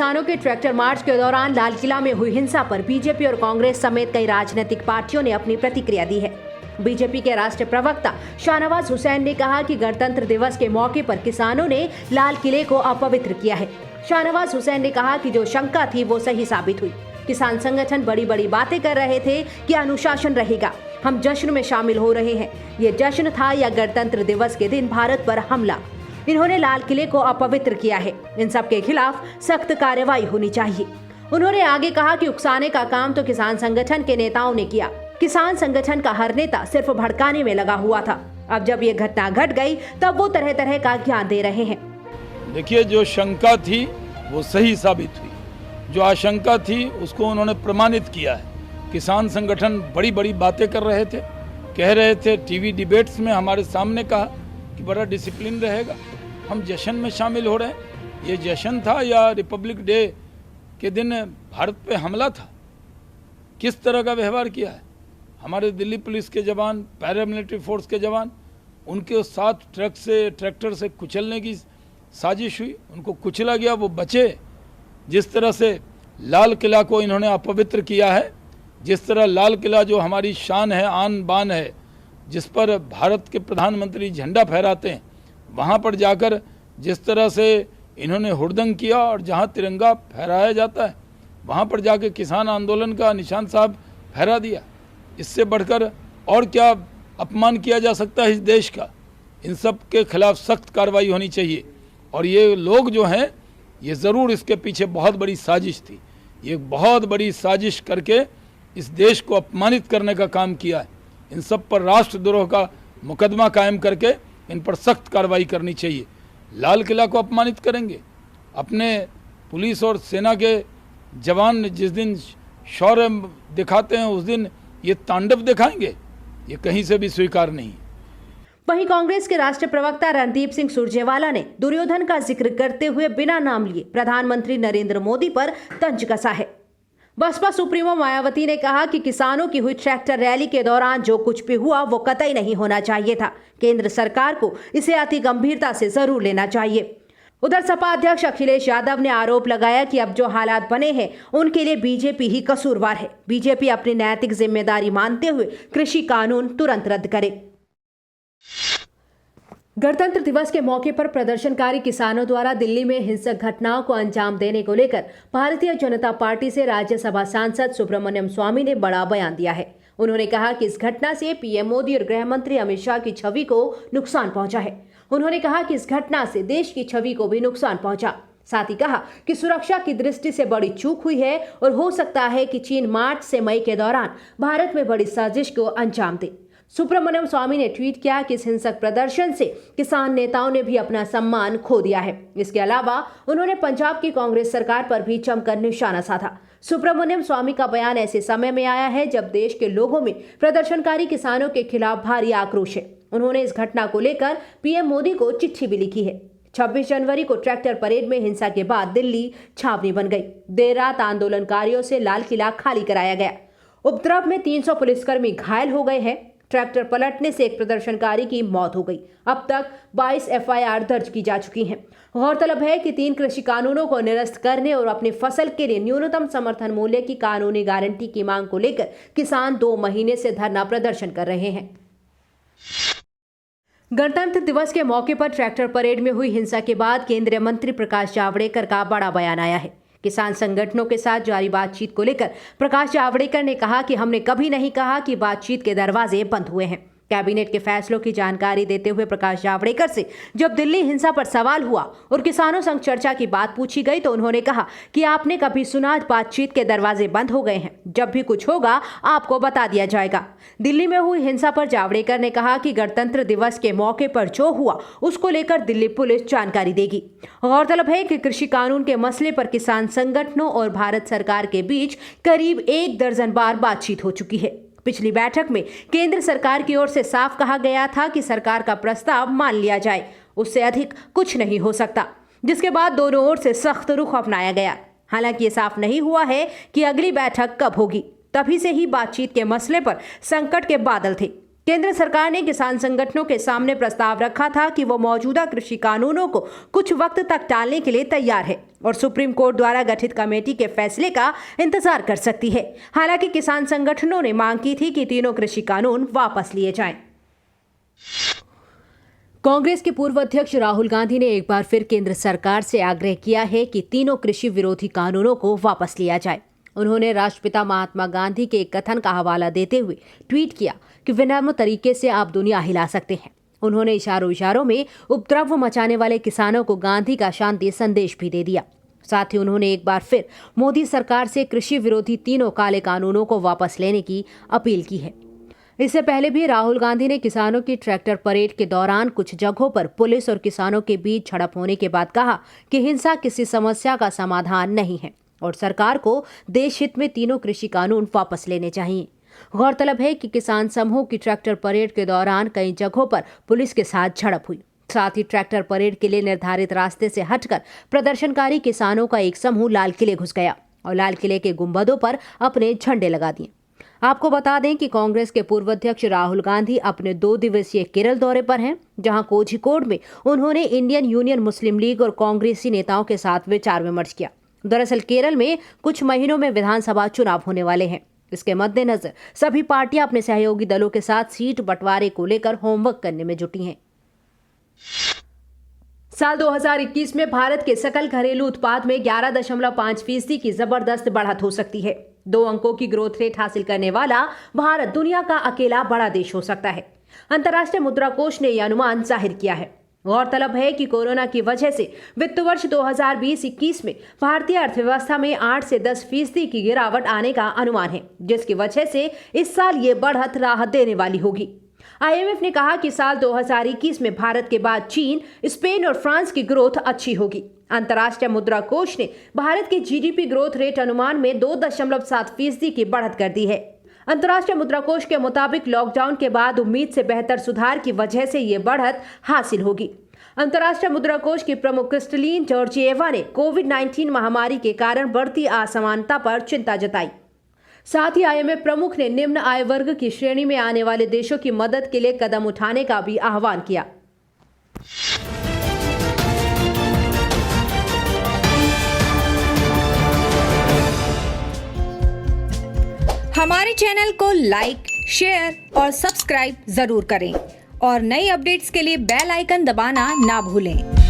किसानों के tractor march के दौरान लाल किला में हुई हिंसा पर बीजेपी और कांग्रेस समेत कई राजनीतिक पार्टियों ने अपनी प्रतिक्रिया दी है। बीजेपी के राष्ट्रीय प्रवक्ता शाहनवाज हुसैन ने कहा कि गणतंत्र दिवस के मौके पर किसानों ने लाल किले को अपवित्र किया है। शाहनवाज हुसैन ने कहा कि जो शंका थी वो सही साबित हुई। किसान संगठन बड़ी बड़ी बातें कर रहे थे कि अनुशासन रहेगा, हम जश्न में शामिल हो रहे हैं। ये जश्न था या गणतंत्र दिवस के दिन भारत पर हमला? इन्होंने लाल किले को अपवित्र किया है। इन सब के खिलाफ सख्त कार्रवाई होनी चाहिए। उन्होंने आगे कहा कि उकसाने का काम तो किसान संगठन के नेताओं ने किया। किसान संगठन का हर नेता सिर्फ भड़काने में लगा हुआ था। अब जब ये घटना घट गई तब वो तरह तरह का ज्ञान दे रहे हैं। देखिए, जो शंका थी वो सही साबित हुई, जो आशंका थी उसको उन्होंने प्रमाणित किया है। किसान संगठन बड़ी बड़ी बातें कर रहे थे, कह रहे थे, टीवी डिबेट्स में हमारे सामने कहा कि बड़ा डिसिप्लिन रहेगा, हम जश्न में शामिल हो रहे हैं। ये जश्न था या रिपब्लिक डे के दिन भारत पे हमला था? किस तरह का व्यवहार किया है? हमारे दिल्ली पुलिस के जवान, पैरामिलिट्री फोर्स के जवान, उनके साथ ट्रैक्टर से कुचलने की साजिश हुई, उनको कुचला गया, वो बचे। जिस तरह से लाल किला को इन्होंने अपवित्र किया है, जिस तरह लाल किला जो हमारी शान है, आन बान है, जिस पर भारत के प्रधानमंत्री झंडा फहराते हैं, वहाँ पर जाकर जिस तरह से इन्होंने हुड़दंग किया और जहाँ तिरंगा फहराया जाता है वहाँ पर जाकर किसान आंदोलन का निशान साहब फहरा दिया। इससे बढ़कर और क्या अपमान किया जा सकता है इस देश का? इन सब के खिलाफ सख्त कार्रवाई होनी चाहिए। और ये लोग जो हैं, ये ज़रूर इसके पीछे बहुत बड़ी साजिश थी। ये बहुत बड़ी साजिश करके इस देश को अपमानित करने का काम किया है। इन सब पर राष्ट्रद्रोह का मुकदमा कायम करके इन पर सख्त कार्रवाई करनी चाहिए। लाल किला को अपमानित करेंगे, अपने पुलिस और सेना के जवान जिस दिन शौर्य दिखाते हैं उस दिन ये तांडव दिखाएंगे, ये कहीं से भी स्वीकार नहीं है। वहीं कांग्रेस के राष्ट्रीय प्रवक्ता रणदीप सिंह सुरजेवाला ने दुर्योधन का जिक्र करते हुए बिना नाम लिए प्रधानमंत्री नरेंद्र मोदी पर तंज कसा है। बसपा सुप्रीमो मायावती ने कहा कि किसानों की हुई ट्रैक्टर रैली के दौरान जो कुछ भी हुआ वो कतई नहीं होना चाहिए था। केंद्र सरकार को इसे अति गंभीरता से जरूर लेना चाहिए। उधर सपा अध्यक्ष अखिलेश यादव ने आरोप लगाया कि अब जो हालात बने हैं उनके लिए बीजेपी ही कसूरवार है। बीजेपी अपनी नैतिक जिम्मेदारी मानते हुए कृषि कानून तुरंत रद्द करे। गणतंत्र दिवस के मौके पर प्रदर्शनकारी किसानों द्वारा दिल्ली में हिंसक घटनाओं को अंजाम देने को लेकर भारतीय जनता पार्टी से राज्यसभा सांसद सुब्रमण्यम स्वामी ने बड़ा बयान दिया है। उन्होंने कहा कि इस घटना से पीएम मोदी और गृह मंत्री अमित शाह की छवि को नुकसान पहुंचा है। उन्होंने कहा कि इस घटना से देश की छवि को भी नुकसान पहुंचा। साथ ही कहा कि सुरक्षा की दृष्टि से बड़ी चूक हुई है और हो सकता है कि चीन मार्च से मई के दौरान भारत में बड़ी साजिश को अंजाम दे। सुब्रमण्यम स्वामी ने ट्वीट किया कि इस हिंसक प्रदर्शन से किसान नेताओं ने भी अपना सम्मान खो दिया है। इसके अलावा उन्होंने पंजाब की कांग्रेस सरकार पर भी जमकर निशाना साधा। सुब्रमण्यम स्वामी का बयान ऐसे समय में आया है जब देश के लोगों में प्रदर्शनकारी किसानों के खिलाफ भारी आक्रोश है। उन्होंने इस घटना को लेकर पीएम मोदी को चिट्ठी भी लिखी है। 26 जनवरी को ट्रैक्टर परेड में हिंसा के बाद दिल्ली छावनी बन गई। देर रात आंदोलनकारियों से लाल किला खाली कराया गया। उपद्रव में 300 पुलिसकर्मी घायल हो गए हैं। ट्रैक्टर पलटने से एक प्रदर्शनकारी की मौत हो गई। अब तक 22 एफआईआर दर्ज की जा चुकी हैं। गौरतलब है कि 3 कृषि कानूनों को निरस्त करने और अपनी फसल के लिए न्यूनतम समर्थन मूल्य की कानूनी गारंटी की मांग को लेकर किसान 2 महीने से धरना प्रदर्शन कर रहे हैं। गणतंत्र दिवस के मौके पर ट्रैक्टर परेड में हुई हिंसा के बाद केंद्रीय मंत्री प्रकाश जावड़ेकर का बड़ा बयान आया है। किसान संगठनों के साथ जारी बातचीत को लेकर प्रकाश जावड़ेकर ने कहा कि हमने कभी नहीं कहा कि बातचीत के दरवाजे बंद हुए हैं। कैबिनेट के फैसलों की जानकारी देते हुए प्रकाश जावड़ेकर से जब दिल्ली हिंसा पर सवाल हुआ और किसानों संग चर्चा की बात पूछी गई तो उन्होंने कहा कि आपने कभी सुना बातचीत के दरवाजे बंद हो गए हैं? जब भी कुछ होगा आपको बता दिया जाएगा। दिल्ली में हुई हिंसा पर जावड़ेकर ने कहा कि गणतंत्र दिवस के मौके पर जो हुआ उसको लेकर दिल्ली पुलिस जानकारी देगी। गौरतलब है कि कृषि कानून के मसले पर किसान संगठनों और भारत सरकार के बीच करीब 1 दर्जन बार बातचीत हो चुकी है। पिछली बैठक में केंद्र सरकार की ओर से साफ कहा गया था कि सरकार का प्रस्ताव मान लिया जाए, उससे अधिक कुछ नहीं हो सकता, जिसके बाद दोनों ओर से सख्त रुख अपनाया गया। हालांकि ये साफ नहीं हुआ है कि अगली बैठक कब होगी। तभी से ही बातचीत के मसले पर संकट के बादल थे। केंद्र सरकार ने किसान संगठनों के सामने प्रस्ताव रखा था कि वो मौजूदा कृषि कानूनों को कुछ वक्त तक टालने के लिए तैयार है और सुप्रीम कोर्ट द्वारा गठित कमेटी के फैसले का इंतजार कर सकती है। हालांकि किसान संगठनों ने मांग की थी कि तीनों कृषि कानून वापस लिए जाएं। कांग्रेस के पूर्व अध्यक्ष राहुल गांधी ने एक बार फिर केंद्र सरकार से आग्रह किया है कि तीनों कृषि विरोधी कानूनों को वापस लिया जाए। उन्होंने राष्ट्रपिता महात्मा गांधी के एक कथन का हवाला देते हुए ट्वीट किया कि विनम्र तरीके से आप दुनिया हिला सकते हैं। उन्होंने इशारों में उपद्रव मचाने वाले किसानों को गांधी का शांति संदेश भी दे दिया। साथ ही उन्होंने एक बार फिर मोदी सरकार से कृषि विरोधी तीनों काले कानूनों को वापस लेने की अपील की है। इससे पहले भी राहुल गांधी ने किसानों की ट्रैक्टर परेड के दौरान कुछ जगहों पर पुलिस और किसानों के बीच झड़प होने के बाद कहा कि हिंसा किसी समस्या का समाधान नहीं है और सरकार को देश हित में तीनों कृषि कानून वापस लेने चाहिए। गौरतलब है कि किसान समूह की ट्रैक्टर परेड के दौरान कई जगहों पर पुलिस के साथ झड़प हुई। साथ ही ट्रैक्टर परेड के लिए निर्धारित रास्ते से हटकर प्रदर्शनकारी किसानों का एक समूह लाल किले घुस गया और लाल किले के गुंबदों पर अपने झंडे लगा दिए। आपको बता दें कि कांग्रेस के पूर्व अध्यक्ष राहुल गांधी अपने 2 दिवसीय केरल दौरे पर हैं, जहां कोझिकोड में उन्होंने इंडियन यूनियन मुस्लिम लीग और कांग्रेसी नेताओं के साथ विचार विमर्श किया। दरअसल केरल में कुछ महीनों में विधानसभा चुनाव होने वाले हैं। इसके मद्देनजर सभी पार्टियां अपने सहयोगी दलों के साथ सीट बंटवारे को लेकर होमवर्क करने में जुटी हैं। साल 2021 में भारत के सकल घरेलू उत्पाद में 11.5% की जबरदस्त बढ़त हो सकती है। 2 अंकों की ग्रोथ रेट हासिल करने वाला भारत दुनिया का अकेला बड़ा देश हो सकता है। अंतर्राष्ट्रीय मुद्रा कोष ने यह अनुमान जाहिर किया है। गौरतलब है कि कोरोना की वजह से वित्त वर्ष 2020-21 में भारतीय अर्थव्यवस्था में 8 से 10% की गिरावट आने का अनुमान है, जिसकी वजह से इस साल ये बढ़त राहत देने वाली होगी। IMF ने कहा कि साल 2021 में भारत के बाद चीन, स्पेन और फ्रांस की ग्रोथ अच्छी होगी। अंतर्राष्ट्रीय मुद्रा कोष ने भारत की GDP ग्रोथ रेट अनुमान में 2.7% की बढ़त कर दी है। अंतर्राष्ट्रीय मुद्रा कोष के मुताबिक लॉकडाउन के बाद उम्मीद से बेहतर सुधार की वजह से ये बढ़त हासिल होगी। अंतर्राष्ट्रीय मुद्रा कोष की प्रमुख क्रिस्टलीन जॉर्जिएवा ने कोविड-19 महामारी के कारण बढ़ती असमानता पर चिंता जताई। साथ ही IMF प्रमुख ने निम्न आय वर्ग की श्रेणी में आने वाले देशों की मदद के लिए कदम उठाने का भी आह्वान किया। हमारे चैनल को लाइक, शेयर और सब्सक्राइब जरूर करें और नई अपडेट्स के लिए बेल आइकन दबाना ना भूलें।